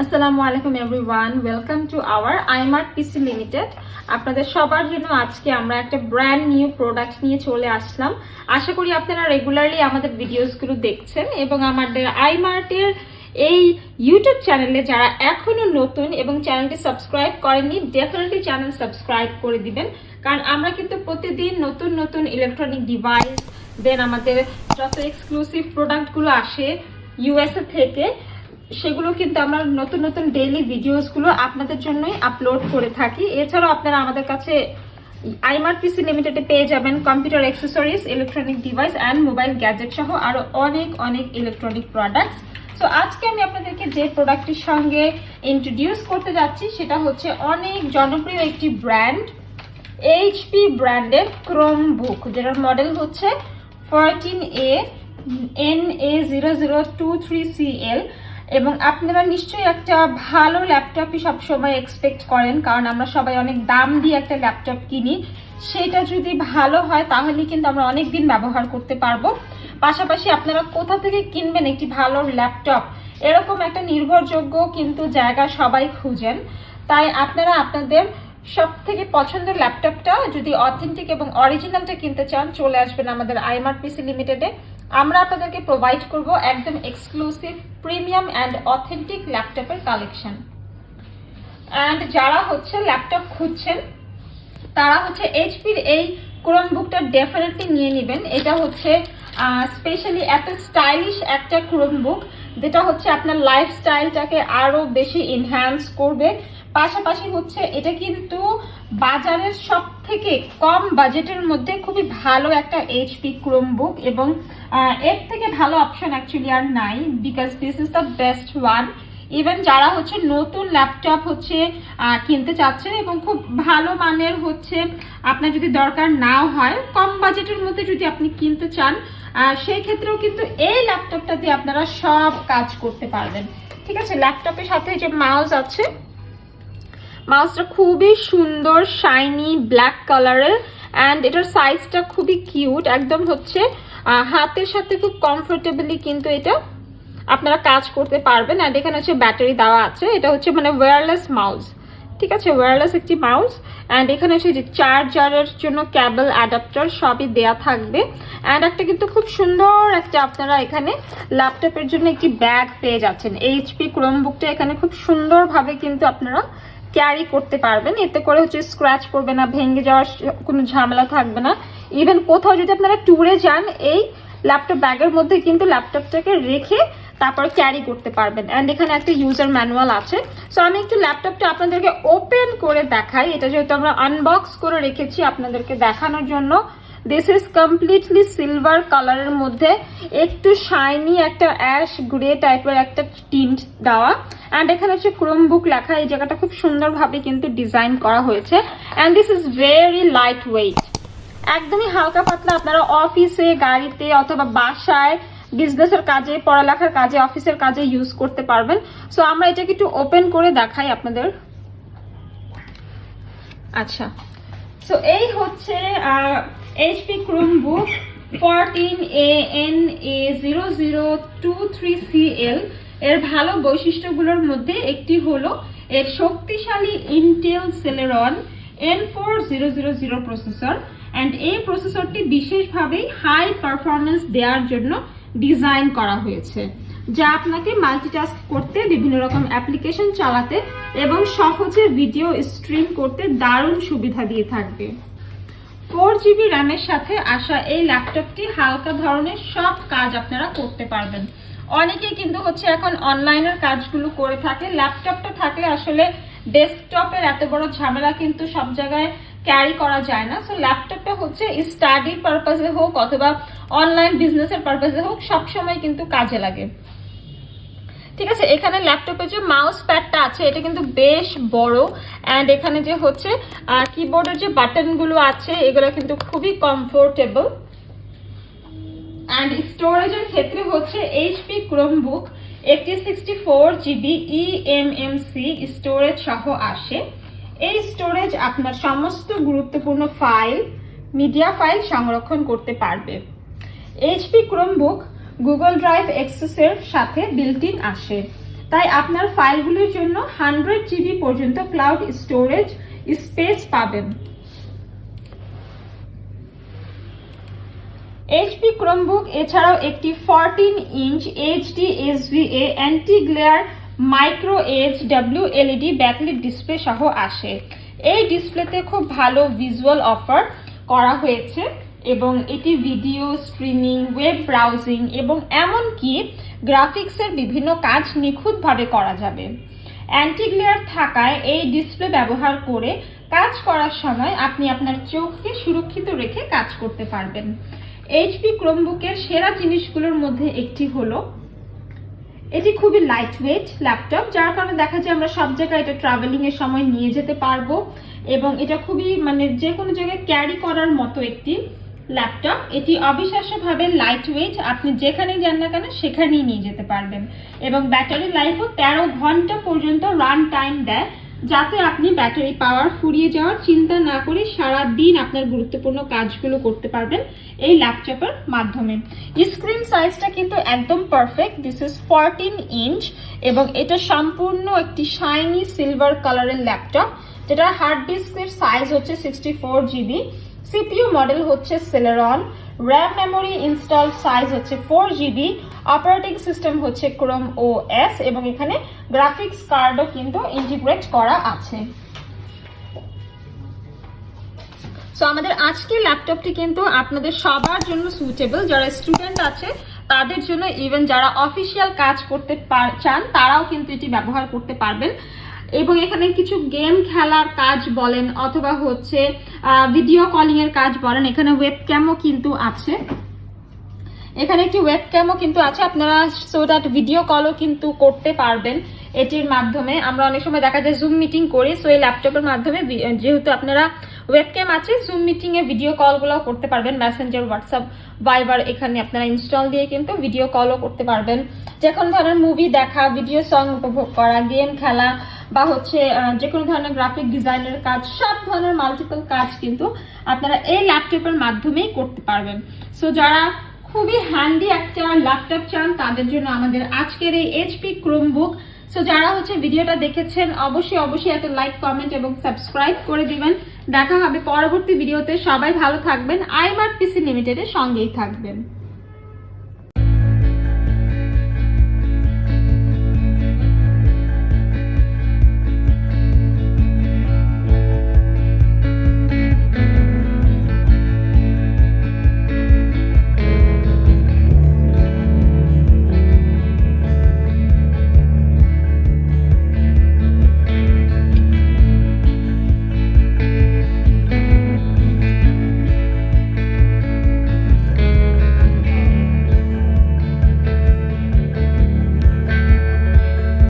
আসসালামু আলাইকুম everyone, welcome to our iMart PC limited. আপনাদের সবার জন্য আজকে আমরা একটা ব্র্যান্ড নিউ প্রোডাক্ট নিয়ে চলে আসলাম। আশা করি আপনারা রেগুলারলি আমাদের ভিডিওসগুলো দেখছেন এবং আমাদের iMart-এর এই ইউটিউব চ্যানেলে যারা এখনো নতুন এবং চ্যানেলটি সাবস্ক্রাইব করেননি, ডেফিনেটলি চ্যানেল সাবস্ক্রাইব করে দিবেন, কারণ আমরা কিন্তু প্রতিদিন নতুন নতুন ইলেকট্রনিক ডিভাইস দেন আমাদের যত এক্সক্লুসিভ প্রোডাক্টগুলো আসে ইউএসএ থেকে সেগুলো কিন্তু আমরা নতুন নতুন ডেইলি ভিডিওসগুলো আপনাদের জন্যই আপলোড করে থাকি। এছাড়াও আপনারা আমাদের কাছে iMart PC লিমিটেডে পেয়ে যাবেন computer accessories, electronic device and mobile gadget সহ আরো অনেক অনেক ইলেকট্রনিক প্রোডাক্টস। সো আজকে আমি আপনাদেরকে যে প্রোডাক্টটির সঙ্গে ইন্ট্রোডিউস করতে যাচ্ছি সেটা হচ্ছে অনেক জনপ্রিয় একটি ব্র্যান্ড, HP ব্র্যান্ডের ক্রোমবুক, যেটার মডেল হচ্ছে 14a-na0023cl। এবং আপনারা নিশ্চয়ই একটা ভালো ল্যাপটপই সবসময় এক্সপেক্ট করেন, কারণ আমরা সবাই অনেক দাম দিয়ে একটা ল্যাপটপ কিনি। সেটা যদি ভালো হয় তাহলে কিন্তু আমরা অনেক দিন ব্যবহার করতে পারবো। পাশাপাশি আপনারা কোথা থেকে কিনবেন একটি ভালো ল্যাপটপ, এরকম একটা নির্ভরযোগ্য কিন্তু জায়গা সবাই খুঁজেন। তাই আপনারা আপনাদের সব থেকে পছন্দের ল্যাপটপটা যদি অথেন্টিক এবং অরিজিনালটা কিনতে চান, চলে আসবেন আমাদের iMart PC লিমিটেডে। আমরা আপনাদেরকে প্রোভাইড করব একদম এক্সক্লুসিভ প্রিমিয়াম অ্যান্ড অথেন্টিক ল্যাপটপের কালেকশন। অ্যান্ড যারা হচ্ছে ল্যাপটপ খুঁজছেন তারা হচ্ছে এইচপির এই ক্রোমবুকটা ডেফিনেটলি নিয়ে নেবেন। এটা হচ্ছে স্পেশালি এত স্টাইলিশ একটা ক্রোমবুক, যেটা হচ্ছে আপনার লাইফস্টাইলটাকে আরো বেশি এনহ্যান্স করবে। পাশাপাশি হচ্ছে এটা কিন্তু বাজারের সব থেকে কম বাজেটের মধ্যে খুবই ভালো একটা এইচপি ক্রোমবুক, এবং এর থেকে ভালো অপশন অ্যাকচুয়ালি আর নাই, because this is the best one. Even যারা হচ্ছে নতুন ল্যাপটপ হচ্ছে কিনতে চাচ্ছেন এবং খুব ভালো মানের হচ্ছে আপনার যদি দরকার নাও হয়, কম বাজেটের মধ্যে যদি আপনি কিনতে চান, সেই ক্ষেত্রেও কিন্তু এই ল্যাপটপটা দিয়ে আপনারা সব কাজ করতে পারবেন। ঠিক আছে, ল্যাপটপের সাথে যে মাউস আছে, মাউসটা খুবই সুন্দর শাইনি ব্ল্যাক কালারের, অ্যান্ড এটার সাইজটা খুবই কিউট, একদম হচ্ছে হাতের সাথে খুব কমফোর্টেবলি কিন্তু এটা আপনারা কাজ করতে পারবেন। অ্যান্ড এখানে হচ্ছে ব্যাটারি দেওয়া আছে, এটা হচ্ছে মানে ওয়্যারলেস মাউস। ঠিক আছে, ওয়্যারলেস একটি মাউস। অ্যান্ড এখানে হচ্ছে যে চার্জারের জন্য ক্যাবল অ্যাডাপ্টার সবই দেয়া থাকবে। অ্যান্ড একটা কিন্তু খুব সুন্দর একটা আপনারা এখানে ল্যাপটপের জন্য একটি ব্যাগ পেয়ে যাচ্ছেন। এইচপি ক্রোমবুকটা এখানে খুব সুন্দরভাবে কিন্তু আপনারা ক্যারি করতে পারবেন, এতে করে হচ্ছে স্ক্র্যাচ করবে না, ভেঙে যাওয়ার কোনো ঝামেলা থাকবে না। ইভেন কোথাও যদি আপনারা ট্যুরে যান, এই ল্যাপটপ ব্যাগের মধ্যে কিন্তু ল্যাপটপটাকে রেখে তারপর ক্যারি করতে পারবেন। অ্যান্ড এখানে একটা ইউজার ম্যানুয়াল আছে। সো আমি একটু ল্যাপটপটা আপনাদেরকে ওপেন করে দেখাই, এটা যেহেতু আমরা আনবক্স করে রেখেছি আপনাদেরকে দেখানোর জন্য। দিস ইজ কমপ্লিটলি সিলভার কালারের মধ্যে একটু শাইনি একটা অ্যাশ গ্রে টাইপের একটা টিন্ট দেওয়া। অ্যান্ড এখানে হচ্ছে ক্রোমবুক লেখা, এই জায়গাটা খুব সুন্দরভাবে কিন্তু ডিজাইন করা হয়েছে। And this is very light weight, একদমই হালকা পাতলা। আপনারা অফিসে, গাড়িতে অথবা বাসায়, বিজনেসের কাজে, পড়ালেখার কাজে, অফিসের কাজে ইউজ করতে পারবেন। সো আমরা এটাকে একটু ওপেন করে দেখাই আপনাদের। আচ্ছা, সো এই হচ্ছে এইচপি ক্রোমবুক 14a-na0023cl। এর ভালো বৈশিষ্ট্যগুলোর মধ্যে একটি হলো এর শক্তিশালী Intel Celeron N4000 processor. And এই প্রসেসরটি বিশেষভাবে হাই পারফরমেন্স দেওয়ার জন্য ডিজাইন করা হয়েছে, যা আপনাকে মাল্টিটাস্ক করতে, বিভিন্ন রকম অ্যাপ্লিকেশন চালাতে এবং সহজে ভিডিও স্ট্রিম করতে দারুণ সুবিধা দিয়ে থাকবে। 4GB র্যামের সাথে আসা এই ল্যাপটপটি হালকা ধরনের সব কাজ আপনারা করতে পারবেন। অনেকেই কিন্তু হচ্ছে এখন অনলাইনের কাজগুলো করে থাকে, ল্যাপটপটা থাকলে আসলে ডেস্কটপের এত বড় ঝামেলা কিন্তু সব জায়গায় ক্যারি করা যায় না। সো ল্যাপটপটা হচ্ছে স্টাডি পারপাসে হোক অথবা অনলাইন বিজনেসের পারপাসে হোক, সবসময় কিন্তু কাজে লাগে। ঠিক আছে, এখানে ল্যাপটপে যে মাউস প্যাডটা আছে এটা কিন্তু বেশ বড়। অ্যান্ড এখানে যে হচ্ছে কিবোর্ডের যে বাটনগুলো আছে এগুলো কিন্তু খুবই কমফোর্টেবল। অ্যান্ড স্টোরেজের ক্ষেত্রে হচ্ছে এইচপি ক্রোমবুক একটি 64GB eMMC স্টোরেজ সহ আসে। এই স্টোরেজ আপনার সমস্ত গুরুত্বপূর্ণ ফাইল, মিডিয়া ফাইল সংরক্ষণ করতে পারবে। এইচপি ক্রোমবুক গুগল ড্রাইভ অ্যাক্সেসের সাথে বিল্ট ইন আসে। তাই আপনার ফাইলগুলোর জন্য 100 GB পর্যন্ত ক্লাউড স্টোরেজ স্পেস পাবেন। HP Chromebook এছাড়াও একটি 14 inch HD SVA anti glare micro edge WLED backlit display সহ আসে। এই ডিসপ্লেতে খুব ভালো ভিজুয়াল অফার করা হয়েছে এবং এটি ভিডিও স্ট্রিমিং, ওয়েব ব্রাউজিং এবং এমনকি গ্রাফিক্সের বিভিন্ন কাজ নিখুঁতভাবে করা যাবে। অ্যান্টি গ্লেয়ার থাকায় এই ডিসপ্লে ব্যবহার করে কাজ করার সময় আপনি আপনার চোখকে সুরক্ষিত রেখে কাজ করতে পারবেন। HP Chromebook-এর সেরা জিনিসগুলোর মধ্যে একটি হলো এটি খুবই লাইট ওয়েট ল্যাপটপ, যার কারণে দেখা যায় আমরা সব জায়গায় এটা ট্রাভেলিং এর সময় নিয়ে যেতে পারবো এবং এটা খুবই যে কোনো জায়গায় ক্যারি করার মতো একটি ল্যাপটপ। এটি অবিশ্বাস্যভাবে লাইট ওয়েট, আপনি যেখানেই যান না কেন সেখানেই নিয়ে যেতে পারবেন এবং ব্যাটারি লাইফও 13 ঘন্টা পর্যন্ত রান টাইম দেয়, যাতে আপনি ব্যাটারি পাওয়ার ফুরিয়ে যাওয়ার চিন্তা না করে সারা দিন আপনার গুরুত্বপূর্ণ কাজগুলো করতে পারবেন এই ল্যাপটপের মাধ্যমে। স্ক্রিন সাইজটা কিন্তু একদম পারফেক্ট। দিস ইজ 14 ইঞ্চ এবং এটা সম্পূর্ণ একটি শাইনি সিলভার কালারের ল্যাপটপ, যেটা হার্ড ডিস্কের সাইজ হচ্ছে 64 GB, CPU মডেল হচ্ছে Celeron, RAM memory install size হচ্ছে 4 GB, অপারেটিং সিস্টেম হচ্ছে Chrome OS এবং এখানে গ্রাফিক্স কার্ডও কিন্তু ইন্টিগ্রেট করা আছে। সো আমাদের আজকের ল্যাপটপটি কিন্তু আপনাদের সবার জন্য সুইটেবল, যারা স্টুডেন্ট আছে তাদের জন্য, ইভেন যারা অফিসিয়াল কাজ করতে চান তারাও কিন্তু এটি ব্যবহার করতে পারবেন। এবং এখানে কিছু গেম খেলার কাজ বলেন অথবা হচ্ছে ভিডিও কলিং এর কাজ বলেন, এখানে ওয়েবক্যামও কিন্তু আছে, এখানে একটি ওয়েবক্যামও কিন্তু আছে আপনারা সো দ্যাট ভিডিও কলও কিন্তু করতে পারবেন এটির মাধ্যমে। আমরা অনেক সময় দেখা যায় জুম মিটিং করি, সো এই ল্যাপটপের মাধ্যমে যেহেতু আপনারা ওয়েবক্যাম আছে, জুম মিটিং এ ভিডিও কলগুলো করতে পারবেন। মেসেঞ্জার, হোয়াটসঅ্যাপ, ভাইবার এখানে আপনারা ইনস্টল দিয়ে কিন্তু ভিডিও কলও করতে পারবেন। যে কোনো ধরনের মুভি দেখা, ভিডিও সং উপভোগ করা, গেম খেলা বা হচ্ছে যে কোনো ধরনের গ্রাফিক ডিজাইনের কাজ, সব ধরনের মাল্টিপল কাজ কিন্তু আপনারা এই ল্যাপটপের মাধ্যমেই করতে পারবেন। সো যারা খুবই হ্যান্ডি একটা ল্যাপটপ চান তাদের জন্য আমাদের আজকের এই HP Chromebook। সো যারা হচ্ছে ভিডিওটা দেখেছেন অবশ্যই একটা লাইক, কমেন্ট এবং সাবস্ক্রাইব করে দিবেন। দেখা হবে পরবর্তী ভিডিওতে। সবাই ভালো থাকবেন, iMart PC লিমিটেডের সঙ্গেই থাকবেন।